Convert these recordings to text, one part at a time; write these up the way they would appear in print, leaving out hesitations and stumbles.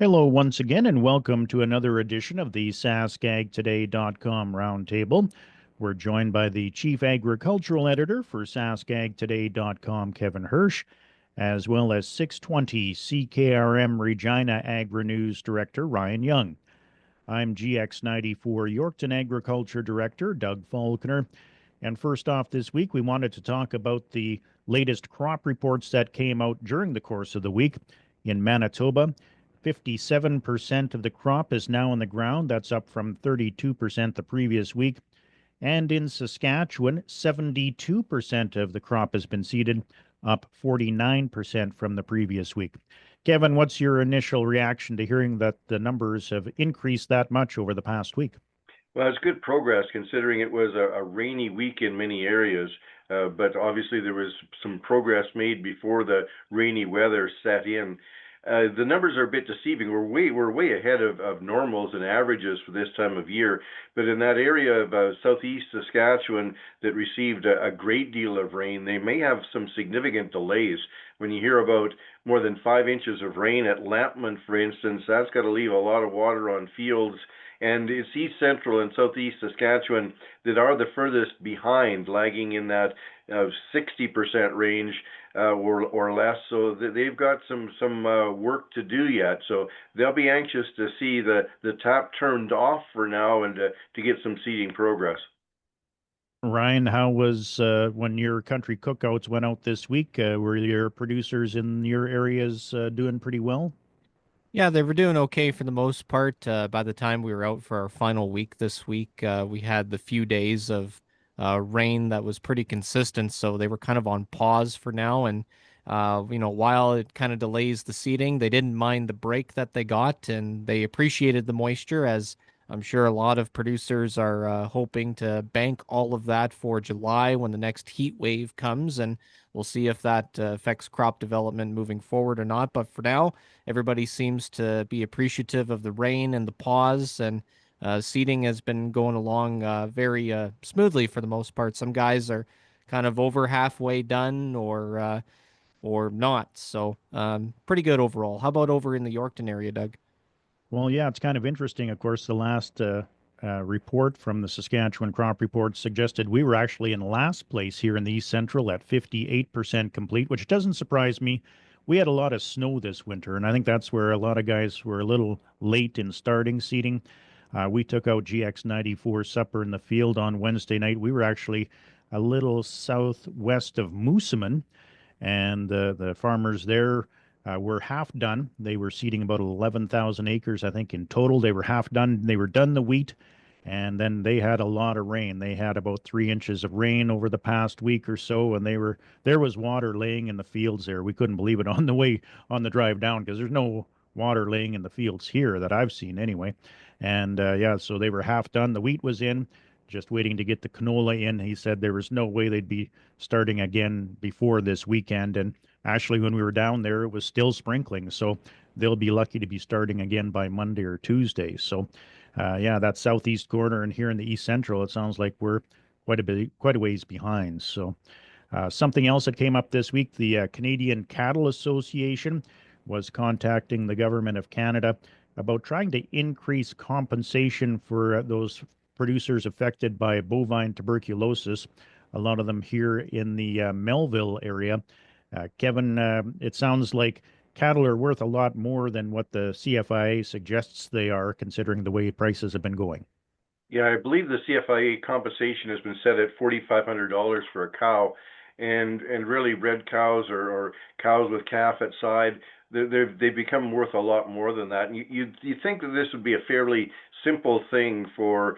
Hello once again, and welcome to another edition of the SaskAgToday.com Roundtable. We're joined by the Chief Agricultural Editor for SaskAgToday.com, Kevin Hirsch, as well as 620 CKRM Regina Agri-News Director Ryan Young. I'm GX94 Yorkton Agriculture Director Doug Faulkner. And first off this week, we wanted to talk about the latest crop reports that came out during the course of the week. In Manitoba, 57% of the crop is now in the ground. That's up from 32% the previous week. And in Saskatchewan, 72% of the crop has been seeded, up 49% from the previous week. Kevin, what's your initial reaction to hearing that the numbers have increased that much over the past week? Well, it's good progress considering it was a rainy week in many areas, but obviously there was some progress made before the rainy weather set in. The numbers are a bit deceiving. We're way ahead of normals and averages for this time of year, but in that area of southeast Saskatchewan that received a great deal of rain, they may have some significant delays. When you hear about more than 5 inches of rain at Lampman, for instance, that's got to leave a lot of water on fields, and it's east central and southeast Saskatchewan that are the furthest behind, lagging in that 60% range or less. So they've got some work to do yet. So they'll be anxious to see the tap turned off for now and to get some seeding progress. Ryan, how was when your country cookouts went out this week? Were your producers in your areas doing pretty well? Yeah, they were doing okay for the most part. By the time we were out for our final week this week, we had the few days of rain that was pretty consistent, so they were kind of on pause for now. And while it kind of delays the seeding, they didn't mind the break that they got, and they appreciated the moisture, as I'm sure a lot of producers are hoping to bank all of that for July when the next heat wave comes, and we'll see if that affects crop development moving forward or not. But for now, everybody seems to be appreciative of the rain and the pause, and seeding has been going along very smoothly for the most part. Some guys are kind of over halfway done or not. So pretty good overall. How about over in the Yorkton area, Doug? Well, yeah, it's kind of interesting. Of course, the last report from the Saskatchewan Crop Report suggested we were actually in last place here in the East Central at 58% complete, which doesn't surprise me. We had a lot of snow this winter, and I think that's where a lot of guys were a little late in starting seeding. We took out GX94 supper in the field on Wednesday night. We were actually a little southwest of Moosomin, and the farmers there were half done. They were seeding about 11,000 acres, I think, in total. They were half done. They were done the wheat, and then they had a lot of rain. They had about 3 inches of rain over the past week or so, and there was water laying in the fields there. We couldn't believe it on the drive down because there's no water laying in the fields here that I've seen anyway. And yeah, so they were half done. The wheat was in, just waiting to get the canola in. He said there was no way they'd be starting again before this weekend. And actually, when we were down there, it was still sprinkling. So they'll be lucky to be starting again by Monday or Tuesday. So, yeah, that southeast corner and here in the east central, it sounds like we're quite a ways behind. So, something else that came up this week, the Canadian Cattle Association was contacting the government of Canada about trying to increase compensation for those producers affected by bovine tuberculosis, a lot of them here in the Melville area. Kevin, it sounds like cattle are worth a lot more than what the CFIA suggests they are, considering the way prices have been going. Yeah, I believe the CFIA compensation has been set at $4,500 for a cow, and really red cows or cows with calf at side, they've become worth a lot more than that. And you think that this would be a fairly simple thing for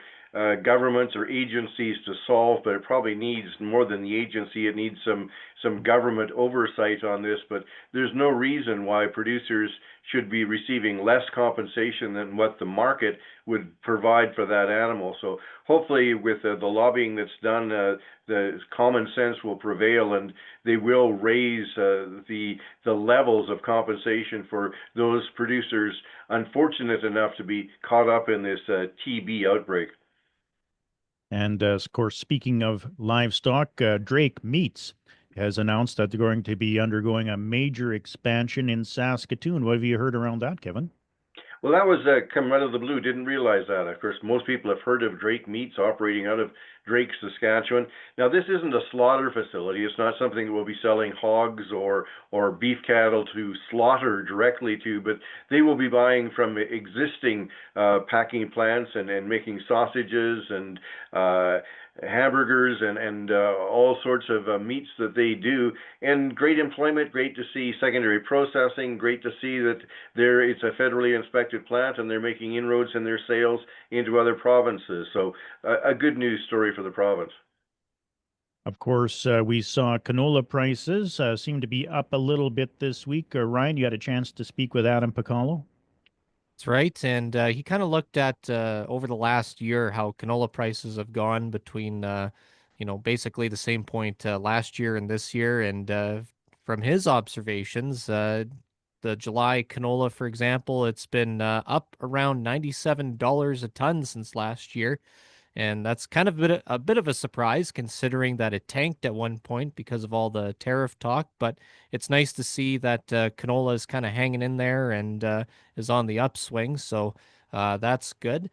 governments or agencies to solve, but it probably needs more than the agency. It needs some government oversight on this. But there's no reason why producers should be receiving less compensation than what the market would provide for that animal. So hopefully, with the lobbying that's done, the common sense will prevail, and they will raise the levels of compensation for those producers unfortunate enough to be caught up in this TB outbreak. And of course, speaking of livestock, Drake Meats has announced that they're going to be undergoing a major expansion in Saskatoon. What have you heard around that, Kevin? Well, that was come out of the blue. Didn't realize that. Of course, most people have heard of Drake Meats operating out of Drake, Saskatchewan. Now, this isn't a slaughter facility. It's not something that we'll be selling hogs or beef cattle to slaughter directly to, but they will be buying from existing packing plants and making sausages and hamburgers and all sorts of meats that they do. And great employment. Great to see secondary processing. Great to see that it's a federally inspected plant and they're making inroads in their sales into other provinces. So a good news story for the province. Of course, we saw canola prices seem to be up a little bit this week. Ryan, you had a chance to speak with Adam Picalo? That's right. And he kind of looked at over the last year how canola prices have gone between, basically the same point last year and this year. And from his observations, the July canola, for example, it's been up around $97 a ton since last year. And that's kind of a bit of a surprise considering that it tanked at one point because of all the tariff talk. But it's nice to see that canola is kind of hanging in there and is on the upswing. So that's good.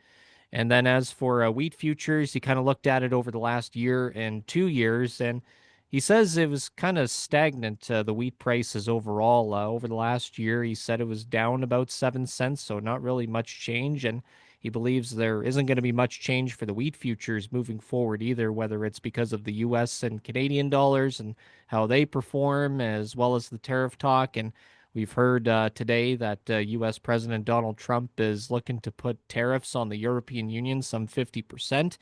And then as for wheat futures, he kind of looked at it over the last year and 2 years, and he says it was kind of stagnant, the wheat prices overall. Over the last year, he said it was down about 7 cents, so not really much change. And he believes there isn't going to be much change for the wheat futures moving forward either, whether it's because of the US and Canadian dollars and how they perform, as well as the tariff talk. And we've heard today that U.S. President Donald Trump is looking to put tariffs on the European Union, some 50%.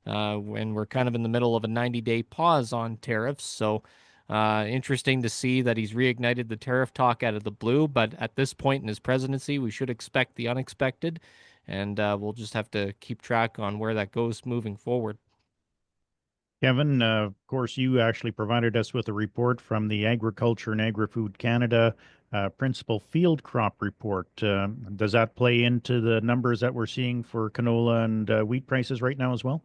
And we're kind of in the middle of a 90-day pause on tariffs. So interesting to see that he's reignited the tariff talk out of the blue. But at this point in his presidency, we should expect the unexpected. And we'll just have to keep track on where that goes moving forward. Kevin, of course, you actually provided us with a report from the Agriculture and Agri-Food Canada Principal Field Crop Report. Does that play into the numbers that we're seeing for canola and wheat prices right now as well?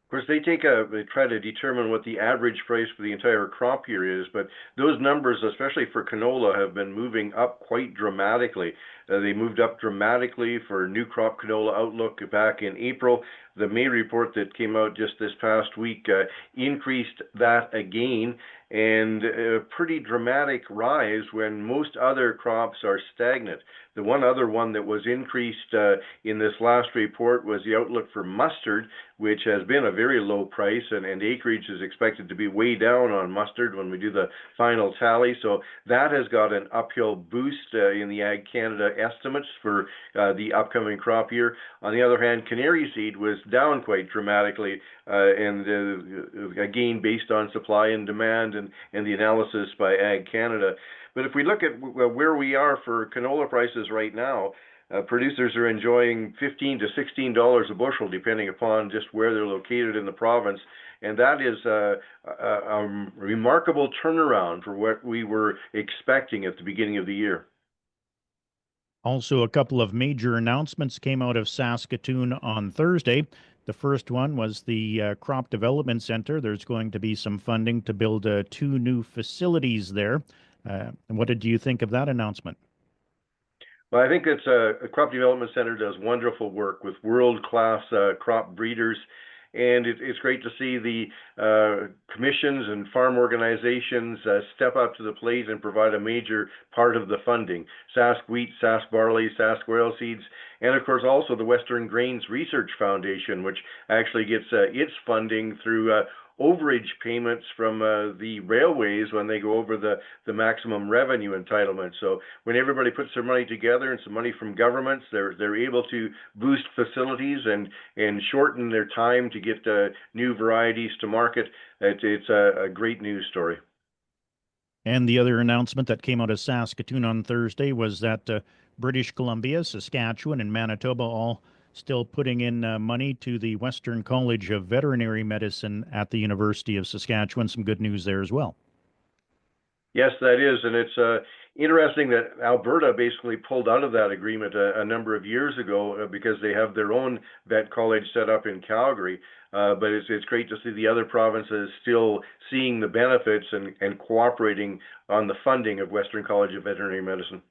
Of course, they try to determine what the average price for the entire crop year is, but those numbers, especially for canola, have been moving up quite dramatically. They moved up dramatically for new crop canola outlook back in April. The May report that came out just this past week increased that again, and a pretty dramatic rise when most other crops are stagnant. The one other one that was increased in this last report was the outlook for mustard, which has been a very low price, and acreage is expected to be way down on mustard when we do the final tally. So that has got an uphill boost in the Ag Canada estimates for the upcoming crop year. On the other hand, canary seed was down quite dramatically, and again based on supply and demand and the analysis by Ag Canada. But if we look at where we are for canola prices right now, producers are enjoying $15 to $16 a bushel, depending upon just where they're located in the province. And that is a remarkable turnaround for what we were expecting at the beginning of the year. Also, a couple of major announcements came out of Saskatoon on Thursday. The first one was the Crop Development Center. There's going to be some funding to build 2 new facilities there. And what did you think of that announcement? Well, I think it's a Crop Development Center does wonderful work with world-class crop breeders, and it's great to see the commissions and farm organizations step up to the plate and provide a major part of the funding. Sask Wheat, Sask Barley, Sask Oilseeds, and of course also the Western Grains Research Foundation, which actually gets its funding through overage payments from the railways when they go over the maximum revenue entitlement. So when everybody puts their money together and some money from governments, they're able to boost facilities and shorten their time to get new varieties to market. It's a great news story. And the other announcement that came out of Saskatoon on Thursday was that British Columbia, Saskatchewan, and Manitoba all still putting in money to the Western College of Veterinary Medicine at the University of Saskatchewan. Some good news there as well. Yes, that is, and it's interesting that Alberta basically pulled out of that agreement a number of years ago because they have their own vet college set up in Calgary. But it's great to see the other provinces still seeing the benefits and cooperating on the funding of Western College of Veterinary Medicine.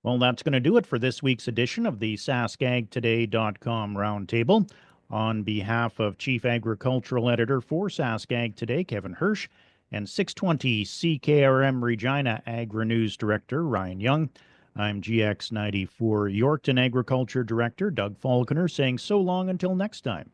Well, that's going to do it for this week's edition of the SaskAgToday.com Roundtable. On behalf of Chief Agricultural Editor for SaskAg Today, Kevin Hirsch, and 620 CKRM Regina Agri-News Director, Ryan Young, I'm GX94 Yorkton Agriculture Director, Doug Falconer, saying so long until next time.